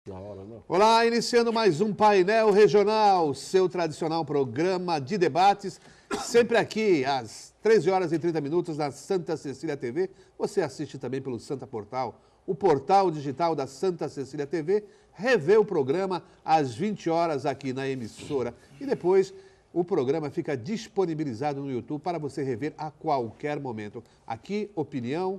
Na hora, não. Olá, iniciando mais um Painel Regional, seu tradicional programa de debates, sempre aqui às 13 horas e 30 minutos na Santa Cecília TV. Você assiste também pelo Santa Portal, o portal digital da Santa Cecília TV, revê o programa às 20 horas aqui na emissora e depois o programa fica disponibilizado no YouTube para você rever a qualquer momento. Aqui, opinião,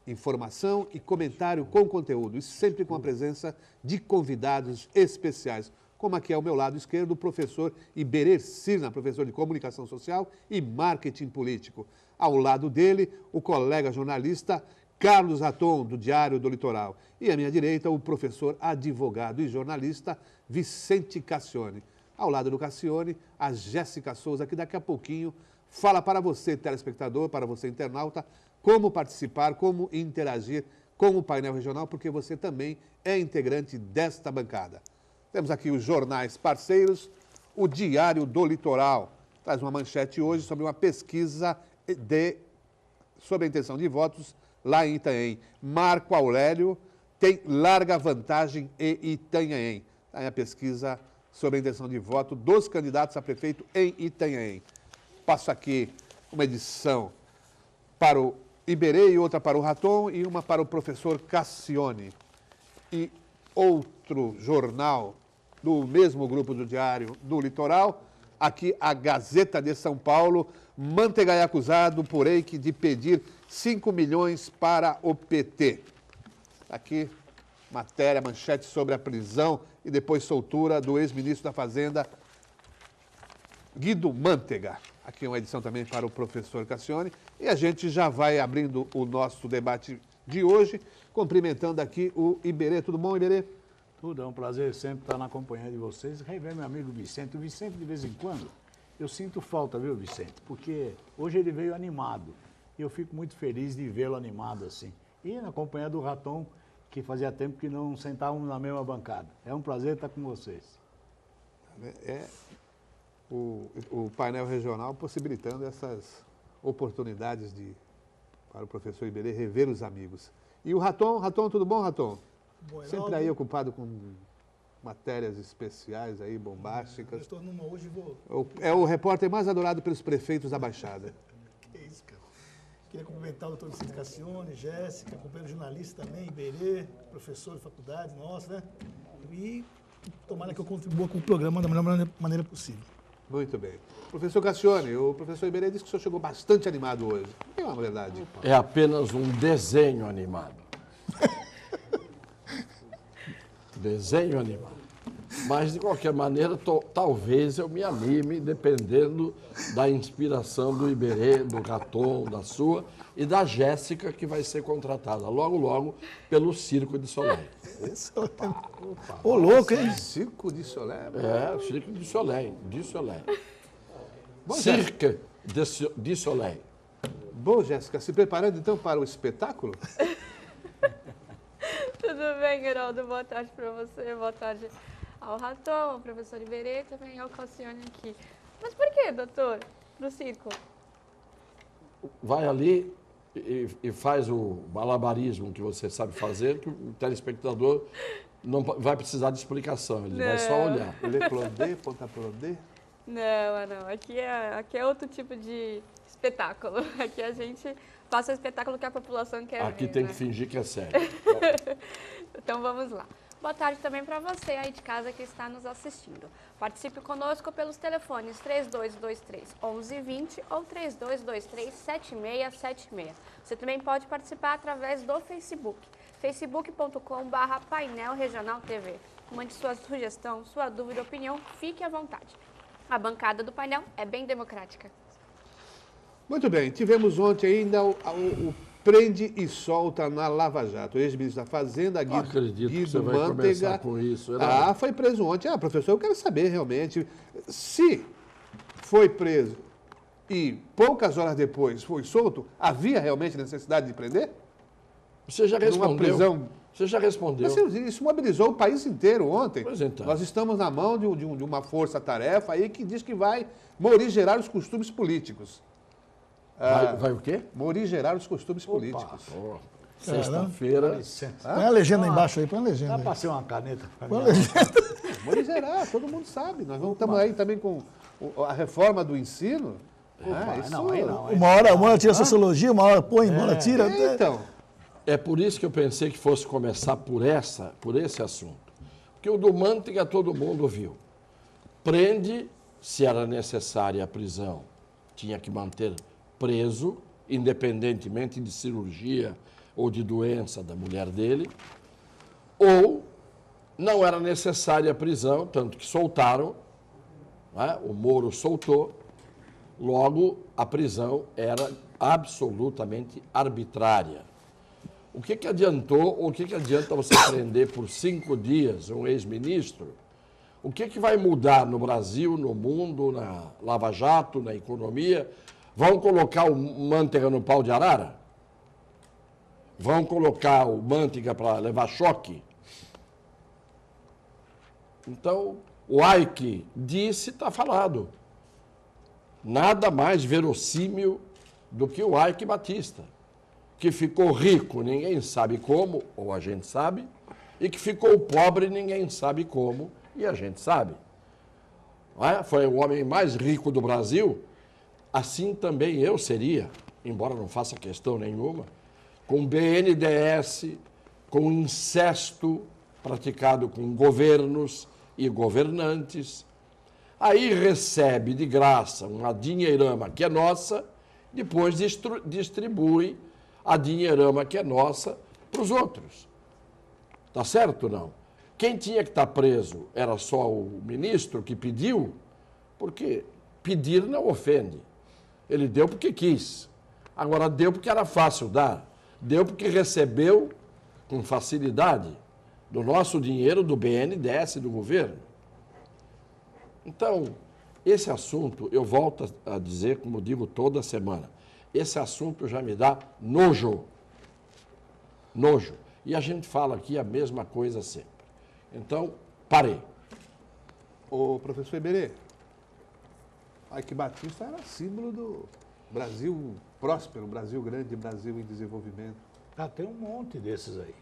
informação e comentário com conteúdo, e sempre com a presença de convidados especiais, como aqui ao meu lado esquerdo, o professor Iberê Cirna, professor de Comunicação Social e Marketing Político. Ao lado dele, o colega jornalista Carlos Raton, do Diário do Litoral. E à minha direita, o professor advogado e jornalista Vicente Cassione. Ao lado do Cassione, a Jéssica Souza, que daqui a pouquinho fala para você, telespectador, para você, internauta, como participar, como interagir com o painel regional, porque você também é integrante desta bancada. Temos aqui os jornais parceiros, o Diário do Litoral. Traz uma manchete hoje sobre uma pesquisa sobre a intenção de votos lá em Itanhaém. Marco Aurélio tem larga vantagem em Itanhaém. Está aí a pesquisa sobre a intenção de voto dos candidatos a prefeito em Itanhaém. Passo aqui uma edição para o Iberê e outra para o Raton e uma para o professor Cassione. E outro jornal do mesmo grupo do Diário do Litoral, aqui a Gazeta de São Paulo. Mantega é acusado por Eike de pedir 5 milhões para o PT. Aqui, matéria, manchete sobre a prisão e depois soltura do ex-ministro da Fazenda, Guido Mantega. Aqui uma edição também para o professor Cassione. E a gente já vai abrindo o nosso debate de hoje, cumprimentando aqui o Iberê. Tudo bom, Iberê? Tudo, é um prazer sempre estar na companhia de vocês. Rever meu amigo Vicente. O Vicente, de vez em quando, eu sinto falta, viu, Vicente? Porque hoje ele veio animado. E eu fico muito feliz de vê-lo animado assim. E na companhia do Raton, que fazia tempo que não sentávamos na mesma bancada. É um prazer estar com vocês. O painel regional possibilitando essas oportunidades para o professor Iberê rever os amigos. E o Raton, tudo bom, Raton? Bom, sempre aí ocupado com matérias especiais aí, bombásticas. Eu estou numa hoje e vou... É o repórter mais adorado pelos prefeitos da Baixada. Que isso, cara. Queria cumprimentar o doutor Vicente Cassione, Jéssica, companheiro jornalista também, Iberê, professor de faculdade, nossa, né? E tomara que eu contribua com o programa da melhor maneira possível. Muito bem. Professor Cassione, o professor Iberê disse que o senhor chegou bastante animado hoje. É uma verdade. É apenas um desenho animado. Desenho animado. Mas, de qualquer maneira, talvez eu me anime, dependendo da inspiração do Iberê, do Raton, da sua e da Jéssica, que vai ser contratada logo, logo pelo Circo de Soleil. Ô, louco, hein? Circo de Soleil? É, Circo de Soleil, Cirque de Soleil. Bom, Jéssica, se preparando então para o espetáculo? Tudo bem, Geraldo? Boa tarde para você, boa tarde ao Raton, ao professor Iberê, também ao Cassione aqui. Mas por que, doutor, no circo? Vai ali e faz o malabarismo que você sabe fazer, que o telespectador não vai precisar de explicação, ele vai só olhar. Le plodé, ponta plodé? Não. Aqui é outro tipo de espetáculo. Aqui a gente passa o espetáculo que a população quer ver. Aqui tem né? que fingir que é sério. Então vamos lá. Boa tarde também para você aí de casa que está nos assistindo. Participe conosco pelos telefones 3223-1120 ou 3223-7676. Você também pode participar através do Facebook, facebook.com/Painel Regional TV. Mande sua sugestão, sua dúvida, opinião, fique à vontade. A bancada do painel é bem democrática. Muito bem, tivemos ontem ainda o prende e solta na Lava Jato. O ex-ministro da Fazenda, Não acredito que você Guido vai Mantega. começar com isso. Era... Foi preso ontem. Professor, eu quero saber realmente se foi preso e poucas horas depois foi solto, havia realmente necessidade de prender? Você já Numa respondeu. prisão. Você já respondeu. Mas isso mobilizou o país inteiro ontem. Pois então. Nós estamos na mão de uma força-tarefa aí que diz que vai morigerar os costumes políticos. Vai o quê? Morigerar os costumes políticos. Sexta-feira. Licença. Põe a legenda aí embaixo aí, põe a legenda. Dá aí. pra ser uma caneta? Põe a legenda. Vamos zerar, todo mundo sabe. Nós estamos aí também com a reforma do ensino. Não, aí não. Uma hora tira sociologia, uma hora põe, uma hora tira. Então, É por isso que eu pensei que fosse começar por esse assunto. Porque o do Manteiga todo mundo viu. Prende, se era necessária a prisão, tinha que manter preso, independentemente de cirurgia ou de doença da mulher dele, ou não era necessária a prisão, tanto que soltaram, né? O Moro soltou, logo a prisão era absolutamente arbitrária. O que adiantou, ou o que adianta você prender por 5 dias um ex-ministro? O que vai mudar no Brasil, no mundo, na Lava Jato, na economia? Vão colocar o Manteiga no pau de arara? Vão colocar o Manteiga para levar choque? Então, o Ike disse, está falado. Nada mais verossímil do que o Ike Batista, que ficou rico, ninguém sabe como, ou a gente sabe, e que ficou pobre, ninguém sabe como, e a gente sabe. Não é? Foi o homem mais rico do Brasil, assim também eu seria, embora não faça questão nenhuma, com BNDES, com incesto praticado com governos e governantes. Aí recebe de graça uma dinheirama que é nossa, depois distribui a dinheirama que é nossa para os outros. Tá certo ou não? Quem tinha que estar preso era só o ministro que pediu, porque pedir não ofende. Ele deu porque quis. Agora, deu porque era fácil dar. Deu porque recebeu com facilidade do nosso dinheiro, do BNDES, do governo. Então, esse assunto, eu volto a dizer, como digo toda semana, esse assunto já me dá nojo. Nojo. E a gente fala aqui a mesma coisa sempre. Então, parei. ô professor Iberê, Ike Batista era símbolo do Brasil próspero, Brasil grande, Brasil em desenvolvimento. Tem um monte desses aí.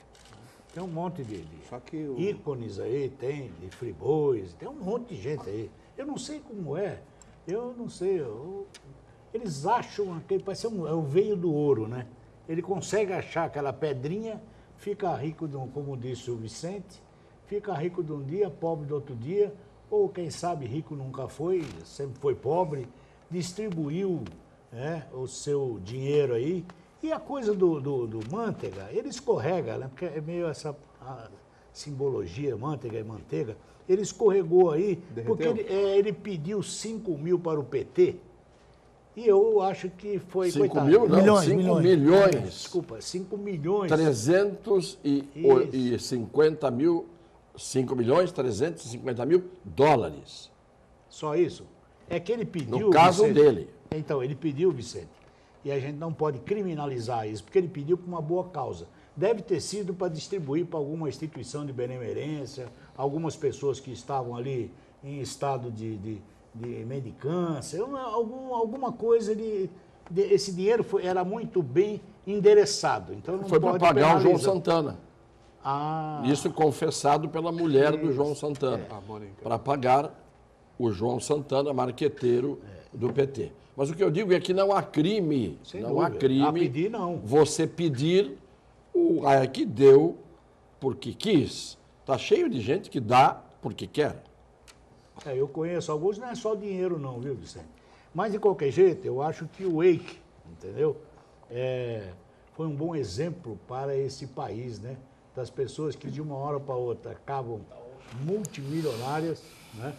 Tem um monte de Só que o... ícones aí, tem de friboi, tem um monte de gente aí. Eu não sei como é, eu não sei. Eles acham que parece é o veio do ouro, né? Ele consegue achar aquela pedrinha, fica rico, como disse o Vicente, fica rico de um dia, pobre do outro dia, ou quem sabe rico nunca foi, sempre foi pobre, distribuiu, né, o seu dinheiro aí. E a coisa do Manteiga, ele escorrega, né? Porque é meio essa simbologia, Manteiga e manteiga. Ele escorregou aí, Derreteu? porque ele pediu 5 mil para o PT. E eu acho que foi... 5 coitado, mil? Não, Milhões, 5 milhões. milhões. Desculpa, 5 milhões. 350 mil, 5 milhões, 350 mil dólares. Só isso? É que ele pediu... No caso Vicente, dele. Então, ele pediu, Vicente, e a gente não pode criminalizar isso, porque ele pediu por uma boa causa. Deve ter sido para distribuir para alguma instituição de benemerência, algumas pessoas que estavam ali em estado de mendicância, alguma coisa esse dinheiro era muito bem endereçado. Então não Foi para pode pagar o João penalizar. Santana. Isso confessado pela mulher do João Santana. Para pagar o João Santana, marqueteiro do PT. Mas o que eu digo é que não há crime. Sem não há dúvida. crime. A pedir, não. Você pedir, o que deu porque quis. Está cheio de gente que dá porque quer. Eu conheço alguns, não é só dinheiro não, viu, Vicente? Mas, de qualquer jeito, eu acho que o Eike, entendeu? Foi um bom exemplo para esse país, né? Das pessoas que de uma hora para outra acabam multimilionárias, né?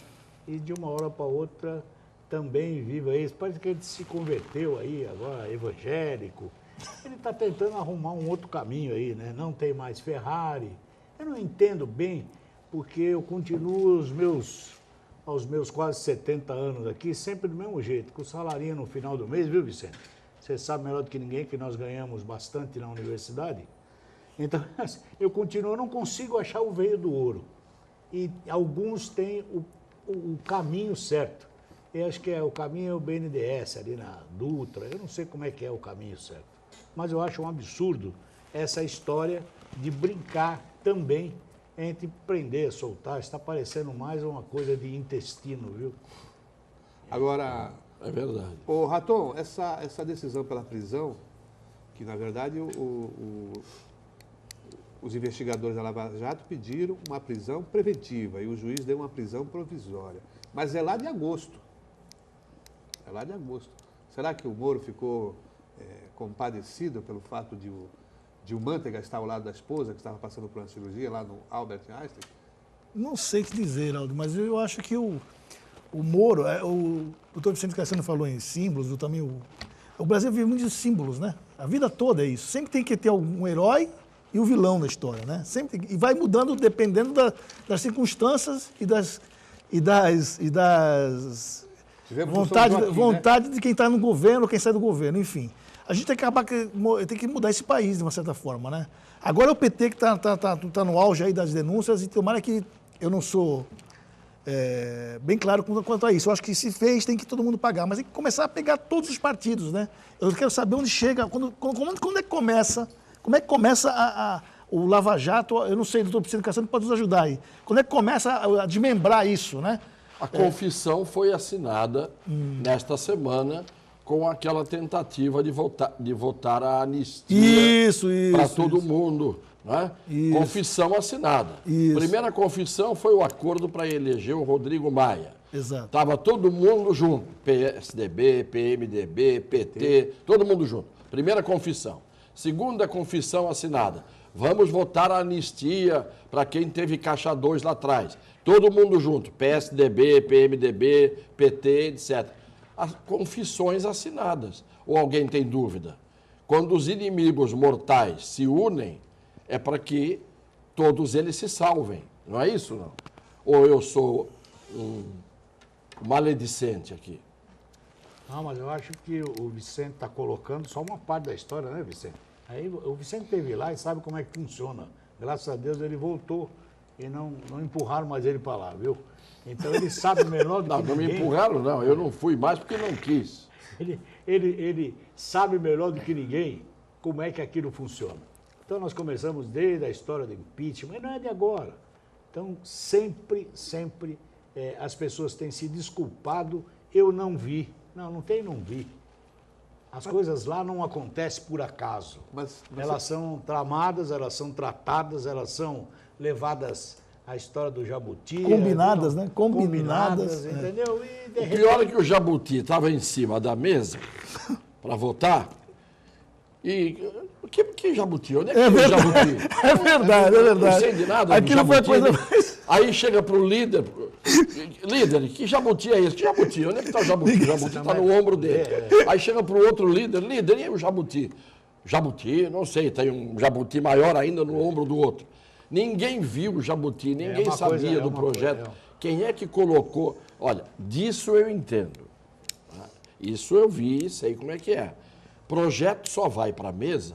E de uma hora para outra também vive isso. Parece que ele se converteu aí agora, evangélico. Ele está tentando arrumar um outro caminho aí, né? Não tem mais Ferrari. Eu não entendo bem, porque eu continuo aos meus quase 70 anos aqui, sempre do mesmo jeito, com o salarinho no final do mês, viu, Vicente? Você sabe melhor do que ninguém que nós ganhamos bastante na universidade. Então, eu não consigo achar o veio do ouro. E alguns têm o caminho certo. Eu acho que o caminho é o BNDES, ali na Dutra. Eu não sei como é que é o caminho certo. Mas eu acho um absurdo essa história de brincar também entre prender, soltar. Está parecendo mais uma coisa de intestino, viu? Agora, É verdade. ô Raton, essa decisão pela prisão, que na verdade os investigadores da Lava Jato pediram uma prisão preventiva e o juiz deu uma prisão provisória. Mas é lá de agosto. É lá de agosto. Será que o Moro ficou compadecido pelo fato de o Manteiga estar ao lado da esposa, que estava passando por uma cirurgia lá no Albert Einstein? Não sei o que dizer, Aldo, mas eu acho que o Moro, o doutor Vicente Cassiano falou em símbolos, o Brasil vive muito de símbolos, né? A vida toda é isso. Sempre tem que ter um herói e o vilão da história, né? Sempre, e vai mudando dependendo das circunstâncias e das vontade de quem está no governo, quem sai do governo, enfim. A gente tem que mudar esse país, de uma certa forma, né? Agora é o PT que tá no auge aí das denúncias e tomara que eu não sou bem claro quanto a isso. Eu acho que se fez, tem que todo mundo pagar, mas tem que começar a pegar todos os partidos, né? Eu quero saber onde chega, quando é que começa, como é que começa o Lava Jato, eu não sei, doutor Vicente Cassiano pode nos ajudar aí. Quando é que começa a desmembrar isso, né? A confissão foi assinada nesta semana com aquela tentativa de votar a anistia para todo mundo. Né? Confissão assinada. Isso. Primeira confissão foi o acordo para eleger o Rodrigo Maia. Exato. Estava todo mundo junto, PSDB, PMDB, PT, todo mundo junto. Primeira confissão. Segunda confissão assinada. Vamos votar a anistia para quem teve caixa 2 lá atrás. Todo mundo junto, PSDB, PMDB, PT, etc. As confissões assinadas. Ou alguém tem dúvida? Quando os inimigos mortais se unem, é para que todos eles se salvem. Não é isso, não? Ou eu sou um maledicente aqui? Não, mas eu acho que o Vicente está colocando só uma parte da história, né, Vicente? Aí o Vicente esteve lá e sabe como é que funciona. Graças a Deus ele voltou e não empurraram mais ele para lá, viu? Então ele sabe melhor do que ninguém. Não me empurraram, não. Eu não fui mais porque não quis. Ele sabe melhor do que ninguém como é que aquilo funciona. Então nós começamos desde a história do impeachment, mas não é de agora. Então sempre as pessoas têm se desculpado, eu não vi. Não vi. As coisas lá não acontecem por acaso. Elas são tramadas, elas são tratadas, elas são levadas à história do Jabuti. Combinadas, né? Combinadas, entendeu? E de O pior é que o Jabuti estava em cima da mesa para votar. E que Jabuti? Onde é que tem o Jabuti? É verdade. Não sei de nada. Aquilo foi a coisa mais... Aí chega para o líder. Líder, que Jabuti é esse? Que Jabuti? Onde é que está o Jabuti? O Jabuti está no ombro dele. Aí chega para o outro líder. Líder, e o Jabuti? Jabuti, não sei, tem um Jabuti maior ainda no ombro do outro. Ninguém viu o Jabuti, ninguém sabia do projeto. Quem é que colocou? Olha, disso eu entendo. Isso eu vi, sei como é que é. Projeto só vai para a mesa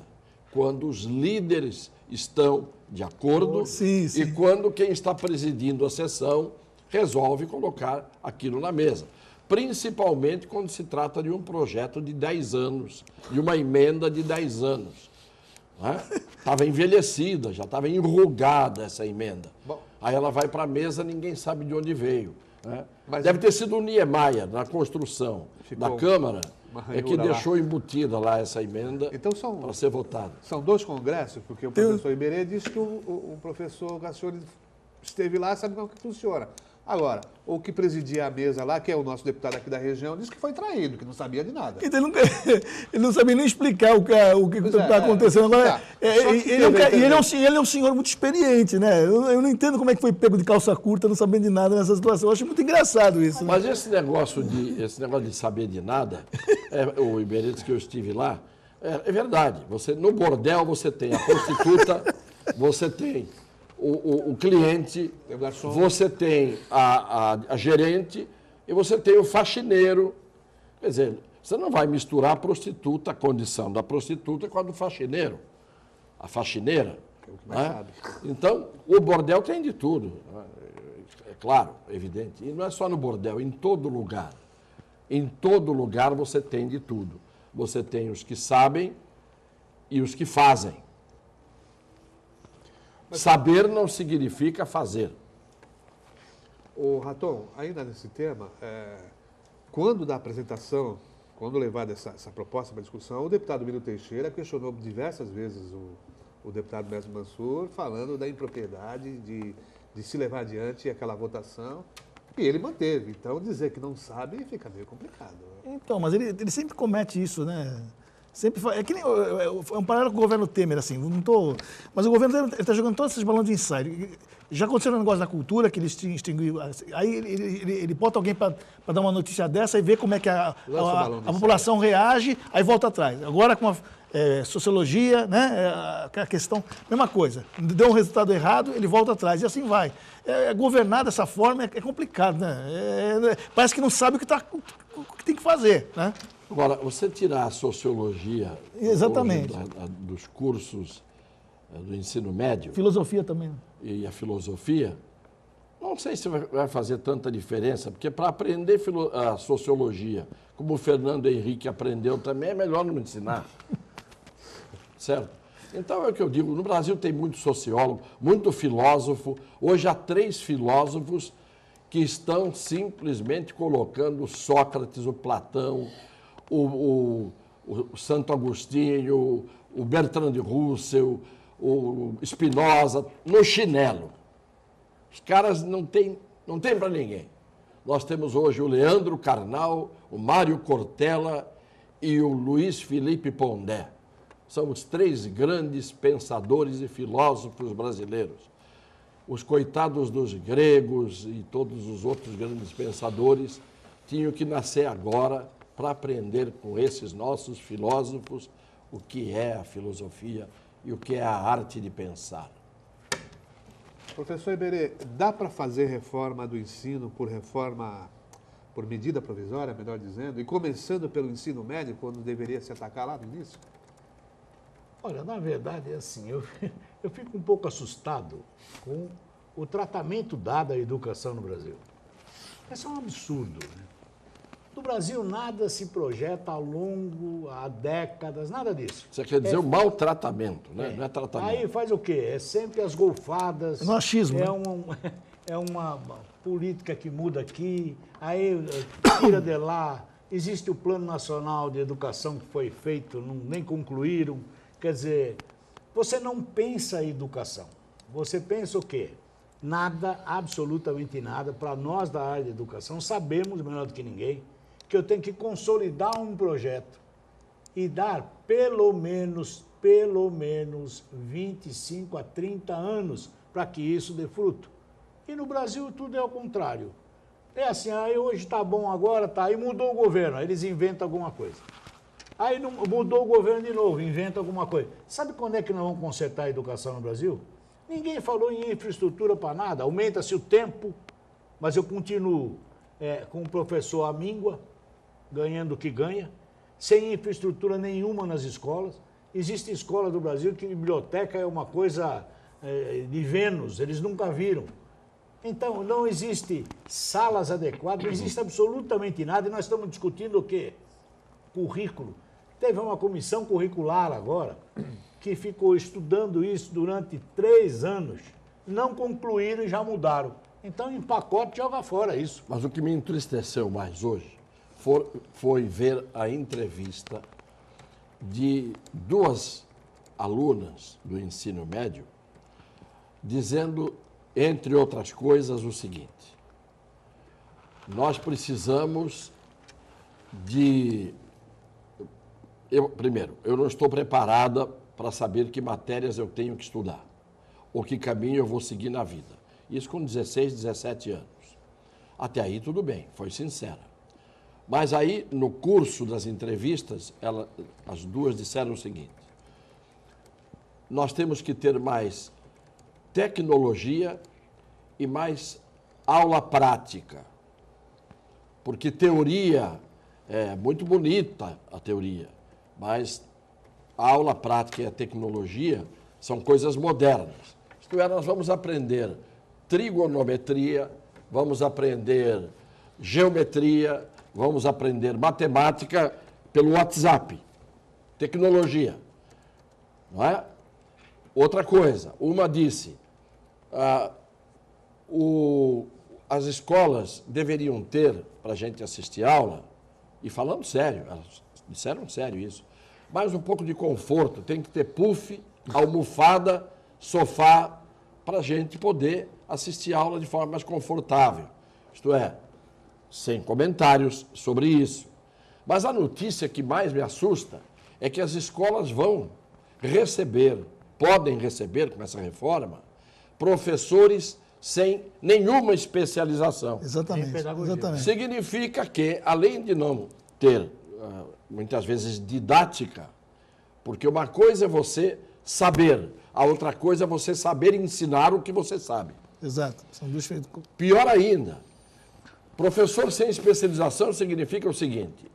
quando os líderes estão de acordo e quando quem está presidindo a sessão resolve colocar aquilo na mesa. Principalmente quando se trata de um projeto de 10 anos, de uma emenda de 10 anos. Estava envelhecida, já estava enrugada essa emenda. Aí ela vai para a mesa, ninguém sabe de onde veio. Mas deve ter sido o Niemeyer, na construção da Câmara, que deixou embutida lá essa emenda para ser votada. São 2 congressos, porque o professor Iberê disse que o professor Gassioli esteve lá e sabe como que funciona. Agora, o que presidia a mesa lá, que é o nosso deputado aqui da região, disse que foi traído, que não sabia de nada. Então, ele não sabia nem explicar o que está acontecendo. Agora, ele é um senhor muito experiente, né? Eu não entendo como é que foi pego de calça curta, não sabendo de nada nessa situação. Eu acho muito engraçado isso. Mas esse negócio de saber de nada, o Iberê disse que eu estive lá, é verdade. No bordel você tem a prostituta, você tem o cliente, você tem a gerente e você tem o faxineiro. Quer dizer, você não vai misturar a condição da prostituta com a do faxineiro, a faxineira. Né? Então, o bordel tem de tudo. É claro, evidente. E não é só no bordel, em todo lugar. Em todo lugar você tem de tudo. Você tem os que sabem e os que fazem. Saber não significa fazer. Ô, Raton, ainda nesse tema, quando da apresentação, quando levada essa proposta para discussão, o deputado Miro Teixeira questionou diversas vezes o deputado Mestre Mansur, falando da impropriedade de se levar adiante aquela votação, e ele manteve. Então, dizer que não sabe fica meio complicado. Né? Então, mas ele sempre comete isso, né? Sempre é que nem, é um paralelo com o governo Temer, assim, não tô, mas o governo Temer está jogando todos esses balões de ensaio. Já aconteceu um negócio da cultura, que ele extinguiu, aí ele bota alguém para dar uma notícia dessa e vê como é que a população reage, aí volta atrás. Agora com a sociologia, né, a questão, mesma coisa, deu um resultado errado, ele volta atrás, e assim vai. Governar dessa forma é complicado, né? Parece que não sabe o que tem que fazer, né? Agora, você tirar a sociologia Exatamente. Dos cursos do ensino médio Filosofia também. E a filosofia, não sei se vai fazer tanta diferença, porque para aprender a sociologia, como o Fernando Henrique aprendeu também, é melhor não ensinar. Certo? Então é o que eu digo, no Brasil tem muito sociólogo, muito filósofo. Hoje há 3 filósofos que estão simplesmente colocando Sócrates, o Platão, o Santo Agostinho, o Bertrand Russell, o Spinoza, no chinelo. Os caras não tem para ninguém. Nós temos hoje o Leandro Carnal, o Mário Cortella e o Luiz Felipe Pondé. São os 3 grandes pensadores e filósofos brasileiros. Os coitados dos gregos e todos os outros grandes pensadores tinham que nascer agora para aprender com esses nossos filósofos o que é a filosofia e o que é a arte de pensar. Professor Iberê, dá para fazer reforma do ensino por medida provisória, melhor dizendo, e começando pelo ensino médio, quando deveria se atacar lá no início? Olha, na verdade é assim, eu fico um pouco assustado com o tratamento dado à educação no Brasil. Isso é um absurdo, né? No Brasil, nada se projeta há décadas, nada disso. Você quer dizer o maltratamento, né? Não é tratamento. Aí faz o quê? É sempre as golfadas. É no achismo. É uma política que muda aqui, aí tira de lá. Existe o Plano Nacional de Educação que foi feito, nem concluíram. Quer dizer, você não pensa a educação. Você pensa o quê? Nada, absolutamente nada. Para nós da área de educação, sabemos melhor do que ninguém que eu tenho que consolidar um projeto e dar pelo menos 25 a 30 anos para que isso dê fruto. E no Brasil tudo é ao contrário. É assim, aí hoje está bom agora, tá, aí mudou o governo, aí eles inventam alguma coisa. Aí não, mudou o governo de novo, inventa alguma coisa. Sabe quando é que nós vamos consertar a educação no Brasil? Ninguém falou em infraestrutura para nada, aumenta-se o tempo, mas eu continuo com o professor à míngua, ganhando o que ganha, sem infraestrutura nenhuma nas escolas. Existe escola do Brasil que biblioteca é uma coisa de Vênus, eles nunca viram. Então, não existe salas adequadas, não existe absolutamente nada, e nós estamos discutindo o quê? Currículo. Teve uma comissão curricular agora, que ficou estudando isso durante 3 anos, não concluíram e já mudaram. Então, em pacote, joga fora isso. Mas o que me entristeceu mais hoje foi ver a entrevista de 2 alunas do ensino médio dizendo, entre outras coisas, o seguinte: nós precisamos de... Primeiro, eu não estou preparada para saber que matérias eu tenho que estudar ou que caminho eu vou seguir na vida. Isso com 16, 17 anos. Até aí tudo bem, foi sincera. Mas aí, no curso das entrevistas, as 2 disseram o seguinte: nós temos que ter mais tecnologia e mais aula prática. Porque teoria é muito bonita, a teoria, mas a aula prática e a tecnologia são coisas modernas. Isto é, nós vamos aprender trigonometria, vamos aprender geometria, vamos aprender matemática pelo WhatsApp, tecnologia, não é? Outra coisa, uma disse, as escolas deveriam ter, para a gente assistir aula, e falando sério, elas disseram sério isso, mais um pouco de conforto, tem que ter puff, almofada, sofá, para a gente poder assistir aula de forma mais confortável. Isto é, sem comentários sobre isso. Mas a notícia que mais me assusta é que as escolas vão podem receber com essa reforma, professores sem nenhuma especialização. Exatamente. Exatamente. Significa que, além de não ter, muitas vezes, didática, porque uma coisa é você saber, a outra coisa é você saber ensinar o que você sabe. Exato. São duas feitas. Pior ainda, professor sem especialização significa o seguinte: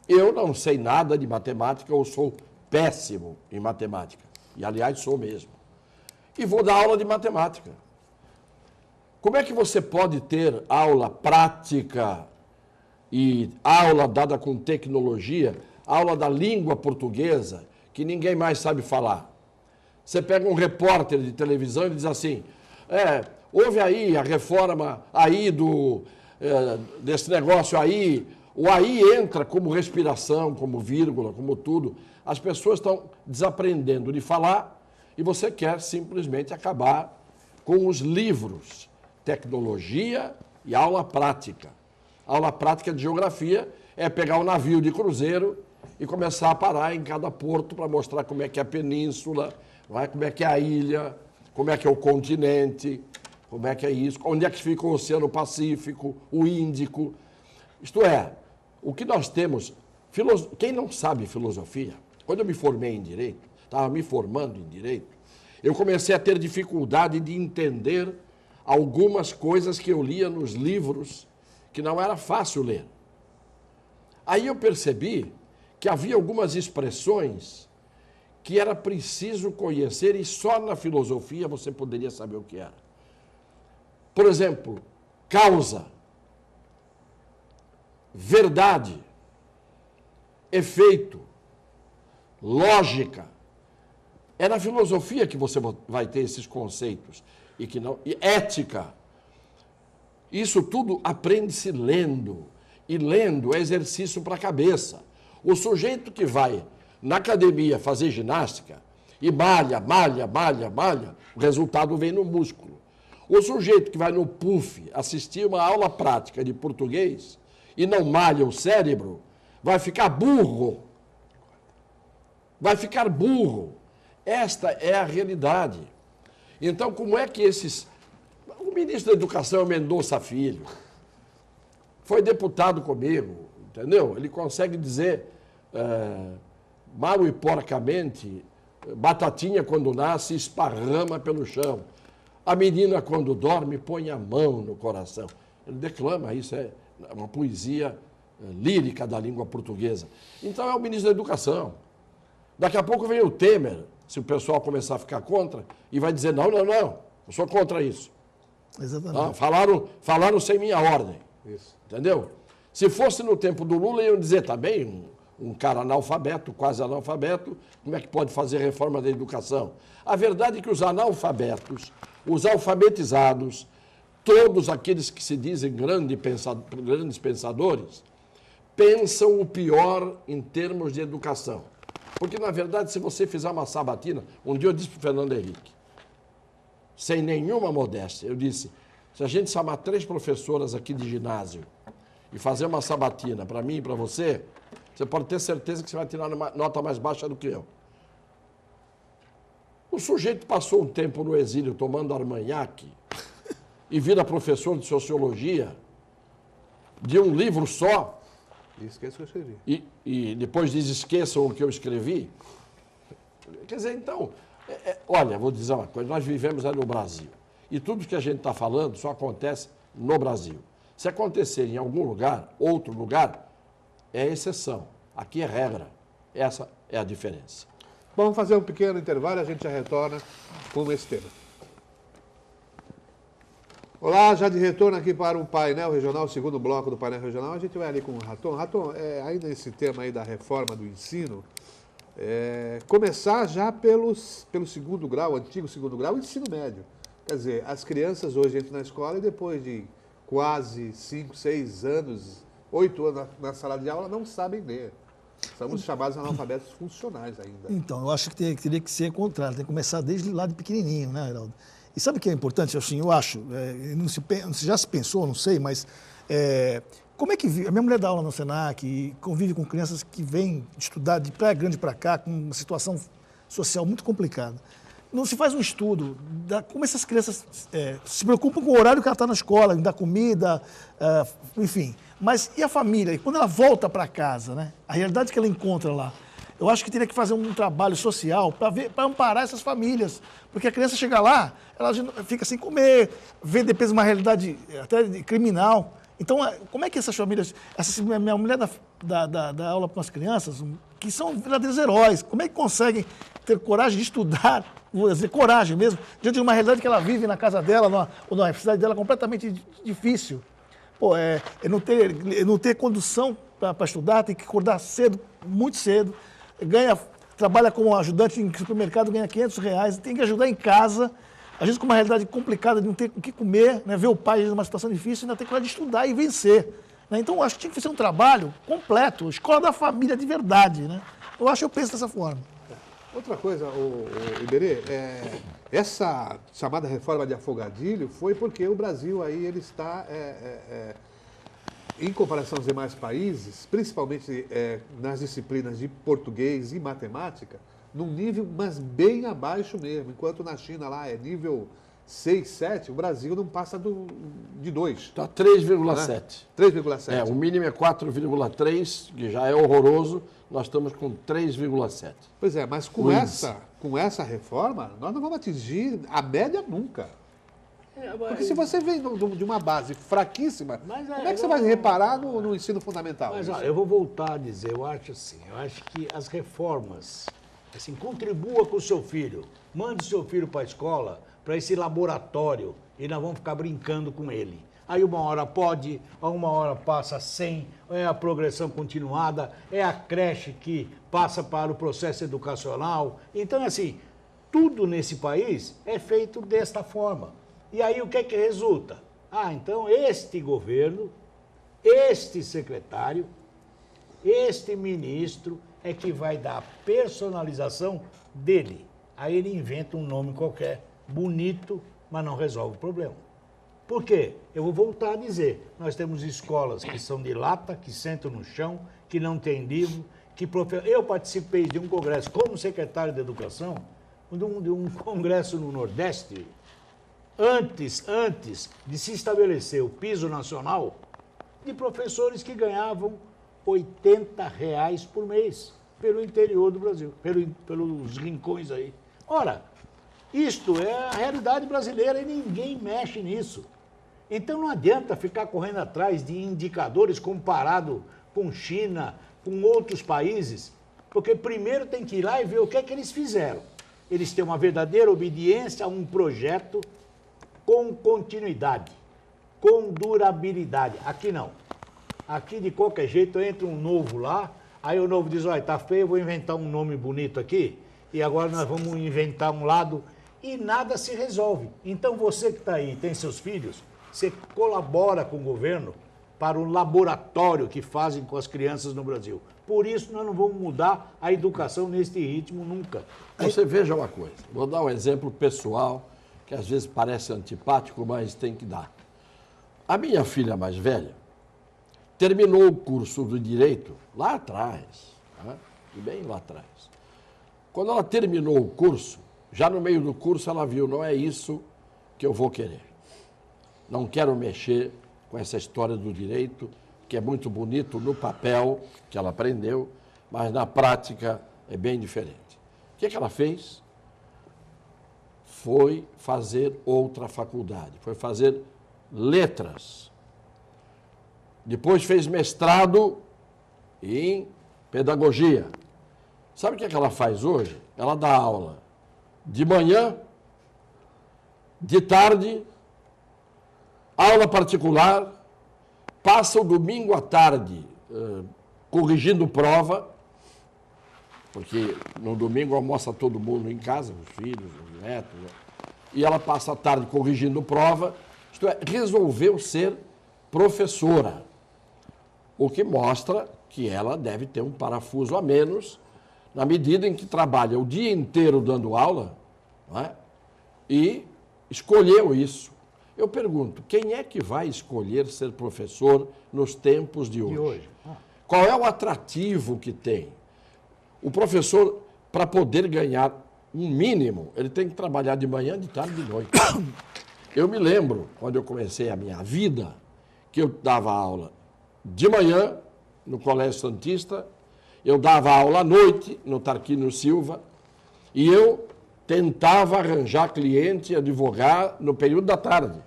eu não sei nada de matemática, ou sou péssimo em matemática. E, aliás, sou mesmo. E vou dar aula de matemática. Como é que você pode ter aula prática e aula dada com tecnologia, aula da língua portuguesa, que ninguém mais sabe falar? Você pega um repórter de televisão e diz assim, houve aí a reforma aí desse negócio aí, o aí entra como respiração, como vírgula, como tudo. As pessoas estão desaprendendo de falar e você quer simplesmente acabar com os livros, tecnologia e aula prática. Aula prática de geografia é pegar um navio de cruzeiro e começar a parar em cada porto para mostrar como é que é a península, como é que é a ilha, como é que é o continente, como é que é isso, onde é que fica o Oceano Pacífico, o Índico. Isto é, o que nós temos... Quem não sabe filosofia, quando eu me formei em Direito, estava me formando em Direito, eu comecei a ter dificuldade de entender algumas coisas que eu lia nos livros que não era fácil ler. Aí eu percebi que havia algumas expressões que era preciso conhecer e só na filosofia você poderia saber o que era. Por exemplo, causa, verdade, efeito, lógica. É na filosofia que você vai ter esses conceitos. E ética. Isso tudo aprende-se lendo. E lendo é exercício para a cabeça. O sujeito que vai na academia fazer ginástica e malha, o resultado vem no músculo. O sujeito que vai no PUF assistir uma aula prática de português e não malha o cérebro, vai ficar burro. Vai ficar burro. Esta é a realidade. Então, como é que o ministro da Educação é o Mendonça Filho. Foi deputado comigo, entendeu? Ele consegue dizer mal e porcamente, batatinha quando nasce esparrama pelo chão. A menina quando dorme põe a mão no coração. Ele declama, isso é uma poesia lírica da língua portuguesa. Então é o ministro da Educação. Daqui a pouco vem o Temer, se o pessoal começar a ficar contra, e vai dizer, não, eu sou contra isso. Exatamente. Falaram sem minha ordem. Isso. Entendeu? Se fosse no tempo do Lula, iam dizer também, um cara analfabeto, quase analfabeto, como é que pode fazer reforma da educação? A verdade é que os analfabetos, os alfabetizados, todos aqueles que se dizem grandes pensadores, pensam o pior em termos de educação. Porque, na verdade, se você fizer uma sabatina... Um dia eu disse para o Fernando Henrique, sem nenhuma modéstia, eu disse, se a gente chamar 3 professoras aqui de ginásio e fazer uma sabatina para mim e para você pode ter certeza que você vai tirar uma nota mais baixa do que eu. O sujeito passou um tempo no exílio tomando armanhaque e vira professor de sociologia de um livro só. Isso que eu escrevi. E depois diz, esqueçam o que eu escrevi. Quer dizer, então, olha, vou dizer uma coisa, nós vivemos aí no Brasil. E tudo que a gente está falando só acontece no Brasil. Se acontecer em algum lugar, outro lugar, é exceção. Aqui é regra. Essa é a diferença. Vamos fazer um pequeno intervalo e a gente já retorna com esse tema. Olá, já de retorno aqui para o painel regional, o segundo bloco do painel regional. A gente vai ali com o Raton. Raton, ainda esse tema aí da reforma do ensino, começar já pelo segundo grau, antigo segundo grau, ensino médio. Quer dizer, as crianças hoje entram na escola e depois de quase 5, 6 anos, 8 anos na sala de aula, não sabem ler. Somos chamados analfabetos funcionais ainda. Então, eu acho que teria que ser o contrário, tem que começar desde lá de pequenininho, né, Heraldo? E sabe o que é importante? Assim, eu acho, já se pensou, não sei, mas como é que vive? A minha mulher dá aula no Senac e convive com crianças que vêm estudar de Praia Grande para cá, com uma situação social muito complicada. Não se faz um estudo como essas crianças se preocupam com o horário que ela está na escola, em dar comida, enfim. Mas e a família? E quando ela volta para casa, né? A realidade que ela encontra lá, eu acho que teria que fazer um trabalho social para amparar essas famílias. Porque a criança chega lá, ela fica sem comer, vê depois uma realidade até criminal. Então, como é que essas famílias... Minha mulher dá aula para umas crianças que são verdadeiros heróis. Como é que conseguem ter coragem de estudar, vou dizer, coragem mesmo, diante de uma realidade que ela vive na casa dela, ou na cidade dela, completamente difícil? Pô, não ter condução para estudar, tem que acordar cedo, muito cedo, trabalha como ajudante em supermercado, ganha R$500, tem que ajudar em casa, às vezes com uma realidade complicada de não ter o que comer, né, ver o pai numa situação difícil, ainda tem coragem de estudar e vencer. Né? Então, eu acho que tinha que fazer um trabalho completo, escola da família de verdade. Né? Eu penso dessa forma. Outra coisa, Iberê, essa chamada reforma de afogadilho foi porque o Brasil aí ele está, em comparação aos demais países, principalmente nas disciplinas de português e matemática, num nível, mas bem abaixo mesmo. Enquanto na China lá é nível 6, 7, o Brasil não passa de 2. Está 3,7. Né? 3,7. O mínimo é 4,3, que já é horroroso. Nós estamos com 3,7. Pois é, mas com essa reforma, nós não vamos atingir a média nunca. Porque se você vem de uma base fraquíssima, como é que você vai reparar no ensino fundamental? Mas eu vou voltar a dizer, eu acho que as reformas, assim, contribua com o seu filho, mande o seu filho para a escola, para esse laboratório, e nós vamos ficar brincando com ele. Aí uma hora pode, uma hora passa sem, é a progressão continuada, é a creche que passa para o processo educacional. Então, assim, tudo nesse país é feito desta forma. E aí o que é que resulta? Então este governo, este secretário, este ministro é que vai dar a personalização dele. Aí ele inventa um nome qualquer, bonito, mas não resolve o problema. Por quê? Eu vou voltar a dizer, nós temos escolas que são de lata, que sentam no chão, que não têm livro, Eu participei de um congresso como secretário de Educação, de um congresso no Nordeste, antes de se estabelecer o piso nacional, de professores que ganhavam R$80 por mês pelo interior do Brasil, pelos rincões aí. Ora, isto é a realidade brasileira e ninguém mexe nisso. Então não adianta ficar correndo atrás de indicadores comparado com China, com outros países, porque primeiro tem que ir lá e ver o que é que eles fizeram. Eles têm uma verdadeira obediência a um projeto com continuidade, com durabilidade. Aqui não. Aqui, de qualquer jeito, entra um novo lá, aí o novo diz, olha, tá feio, eu vou inventar um nome bonito aqui, e agora nós vamos inventar um lado, e nada se resolve. Então, você que está aí, tem seus filhos, você colabora com o governo para o laboratório que fazem com as crianças no Brasil. Por isso, nós não vamos mudar a educação neste ritmo nunca. Você veja uma coisa, vou dar um exemplo pessoal, que às vezes parece antipático, mas tem que dar. A minha filha mais velha terminou o curso do Direito lá atrás, né? Bem lá atrás. Quando ela terminou o curso, já no meio do curso ela viu, não é isso que eu vou querer. Não quero mexer com essa história do direito, que é muito bonito no papel, que ela aprendeu, mas na prática é bem diferente. O que ela fez? Foi fazer outra faculdade, foi fazer letras. Depois fez mestrado em pedagogia. Sabe o que ela faz hoje? Ela dá aula de manhã, de tarde, aula particular, passa o domingo à tarde corrigindo prova porque no domingo almoça todo mundo em casa, os filhos, os netos, né? E ela passa a tarde corrigindo prova, isto é, resolveu ser professora, o que mostra que ela deve ter um parafuso a menos, na medida em que trabalha o dia inteiro dando aula, não é? E escolheu isso. Eu pergunto, quem é que vai escolher ser professor nos tempos de hoje? Qual é o atrativo que tem? O professor, para poder ganhar um mínimo, ele tem que trabalhar de manhã, de tarde e de noite. Eu me lembro, quando eu comecei a minha vida, que eu dava aula de manhã no Colégio Santista, eu dava aula à noite no Tarquínio Silva, e eu tentava arranjar cliente e advogar no período da tarde.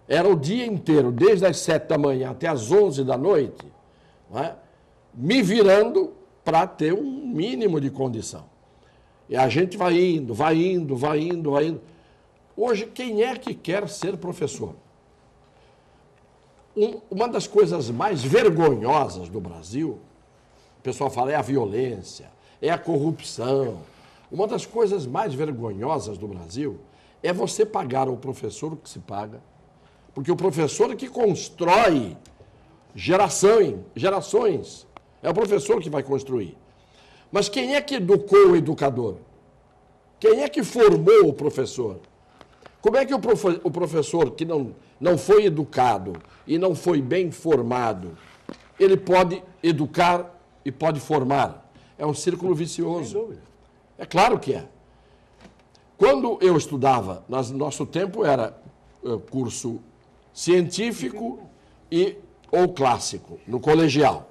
Era o dia inteiro, desde as 7 da manhã até as 11 da noite, não é? Me virando para ter um mínimo de condição. E a gente vai indo, vai indo, vai indo, vai indo. Hoje, quem é que quer ser professor? Uma das coisas mais vergonhosas do Brasil, o pessoal fala, é a violência, é a corrupção. Uma das coisas mais vergonhosas do Brasil é você pagar ao professor o que se paga, porque o professor é que constrói gerações, é o professor que vai construir. Mas quem é que educou o educador? Quem é que formou o professor? Como é que o professor que não foi educado e não foi bem formado, ele pode educar e pode formar? É um círculo vicioso. Sem dúvida. É claro que é. Quando eu estudava, nosso tempo era curso científico ou clássico, no colegial.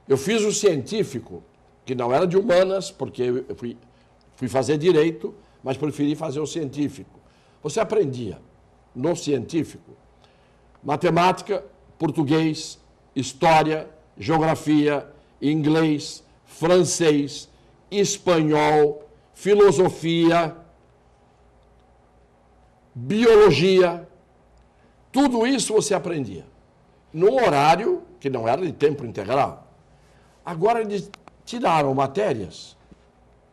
Eu fiz o científico, que não era de humanas, porque eu fui fazer direito, mas preferi fazer o científico. Você aprendia no científico matemática, português, história, geografia, inglês, francês, espanhol, filosofia, biologia. Tudo isso você aprendia num horário que não era de tempo integral. Agora eles tiraram matérias,